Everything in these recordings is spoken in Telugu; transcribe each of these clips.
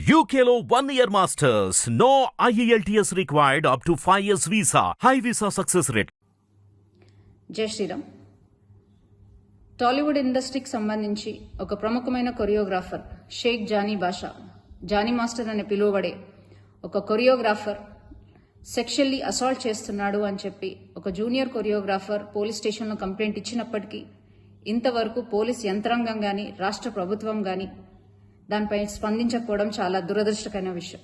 UKLO 1 year masters. No IELTS required up to 5 years visa. High visa success rate. జై శ్రీరామ్. టాలీవుడ్ ఇండస్ట్రీకి సంబంధించి ఒక ప్రముఖమైన కొరియోగ్రాఫర్ షేక్ జానీ బాషా, జానీ మాస్టర్ అని పిలువబడే ఒక కొరియోగ్రాఫర్ సెక్షువల్లీ అసాల్ట్ చేస్తున్నాడు అని చెప్పి ఒక జూనియర్ కొరియోగ్రాఫర్ పోలీస్ స్టేషన్లో కంప్లైంట్ ఇచ్చినప్పటికీ ఇంతవరకు పోలీస్ యంత్రాంగం కానీ రాష్ట్ర ప్రభుత్వం కానీ దానిపై స్పందించకపోవడం చాలా దురదృష్టకరమైన విషయం.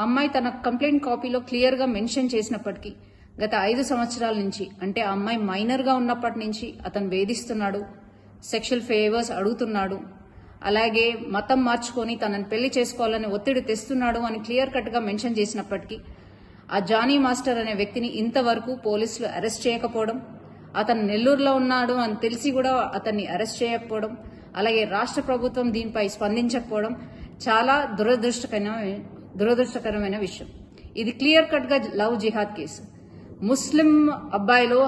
అమ్మాయి తన కంప్లైంట్ కాపీలో క్లియర్గా మెన్షన్ చేసినప్పటికీ గత 5 సంవత్సరాల నుంచి, అంటే ఆ అమ్మాయి మైనర్గా ఉన్నప్పటి నుంచి అతను వేధిస్తున్నాడు, సెక్షువల్ ఫేవర్స్ అడుగుతున్నాడు, అలాగే మతం మార్చుకొని తనని పెళ్లి చేసుకోవాలని ఒత్తిడి తెస్తున్నాడు అని క్లియర్ కట్గా మెన్షన్ చేసినప్పటికీ ఆ జానీ మాస్టర్ అనే వ్యక్తిని ఇంతవరకు పోలీసులు అరెస్ట్ చేయకపోవడం, అతను నెల్లూరులో ఉన్నాడు అని తెలిసి కూడా అతన్ని అరెస్ట్ చేయకపోవడం, అలాగే రాష్ట్ర ప్రభుత్వం దీనిపై స్పందించకపోవడం చాలా దురదృష్టకరమైన విషయం. ఇది క్లియర్ కట్ గా లవ్ జిహాద్ కేసు. ముస్లిం అబ్బాయిలు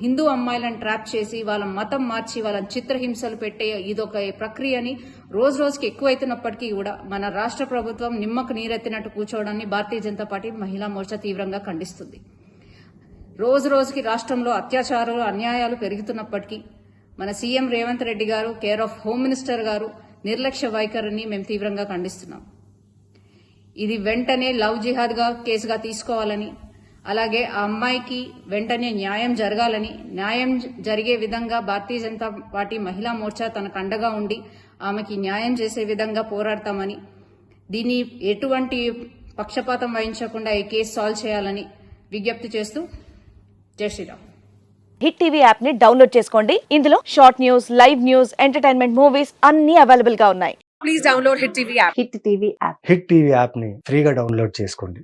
హిందూ అమ్మాయిలను ట్రాప్ చేసి వాళ్ళ మతం మార్చి వాళ్ళని చిత్రహింసలు పెట్టే ఇదొక ప్రక్రియని రోజు రోజుకి ఎక్కువైతున్నప్పటికీ కూడా మన రాష్ట్ర ప్రభుత్వం నిమ్మకు నీరెత్తినట్టు కూర్చోవడాన్ని భారతీయ జనతా పార్టీ మహిళా మోర్చా తీవ్రంగా ఖండిస్తుంది. రోజు రోజుకి రాష్ట్రంలో అత్యాచారాలు అన్యాయాలు పెరుగుతున్నప్పటికీ మన సీఎం రేవంత్ రెడ్డి గారు, కేర్ ఆఫ్ హోమ్ మినిస్టర్ గారు నిర్లక్ష్య వైఖరిని మేము తీవ్రంగా ఖండిస్తున్నాం. ఇది వెంటనే లవ్ జిహాద్ గా కేసుగా తీసుకోవాలని, అలాగే ఆ అమ్మాయికి వెంటనే న్యాయం జరగాలని, న్యాయం జరిగే విధంగా భారతీయ జనతా పార్టీ మహిళా మోర్చా తనకు అండగా ఉండి ఆమెకి న్యాయం చేసే విధంగా పోరాడతామని, దీన్ని ఎటువంటి పక్షపాతం వహించకుండా ఈ కేసు సాల్వ్ చేయాలని విజ్ఞప్తి చేస్తూ జై శ్రీరామ్. హిట్ టీవీ యాప్ ని డౌన్లోడ్ చేసుకోండి. ఇందులో short news, live news, entertainment movies అన్ని అవైలబుల్ గా ఉన్నాయి. Please download hit TV app. Hit TV app hit TV app ని ఫ్రీగా డౌన్లోడ్ చేసుకోండి.